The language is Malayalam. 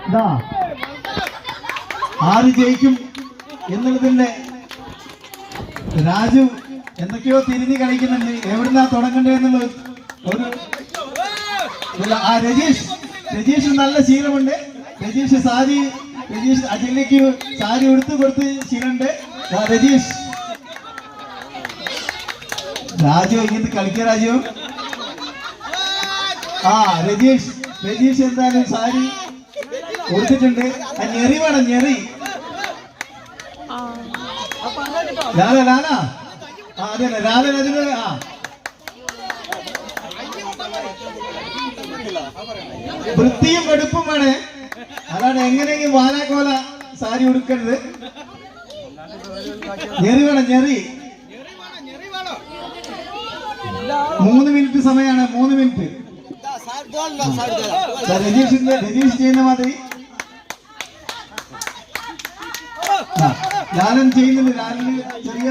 ഇതാ ആര് ജയിക്കും എന്നുള്ളതിന്റെ രാജു എന്തൊക്കെയോ തിരിഞ്ഞ് കളിക്കുന്നുണ്ട്. എവിടുന്നാ തുടങ്ങണ്ടേന്നുള്ളത് ഒരു രജീഷ് നല്ല ശീലമുണ്ട്. രജീഷ് അജലിക്ക് സാരി എടുത്തു കൊടുത്ത് ശീലമുണ്ട്. രാജു ഇങ്ങനത്തെ കളിക്ക രാജു. രജീഷ് എന്തായാലും സാരി കൊടുത്തിട്ടുണ്ട്. ഞെറി വേണം, ഞെറി. ലാല അതെ അതിന് വൃത്തിയും വെടുപ്പും വേണേ. അതാണ് എങ്ങനെയെങ്കിലും വാലാക്കോല സാരി ഉടുക്കരുത്. ഞെറി വേണം, ഞെറി. 3 മിനിറ്റ് സമയമാണ്, 3 മിനിറ്റ്. രജീഷ് ചെയ്യുന്ന മാതിരി ലാലൻ ചെയ്യുന്നില്ല. ലാലിന് ചെറിയ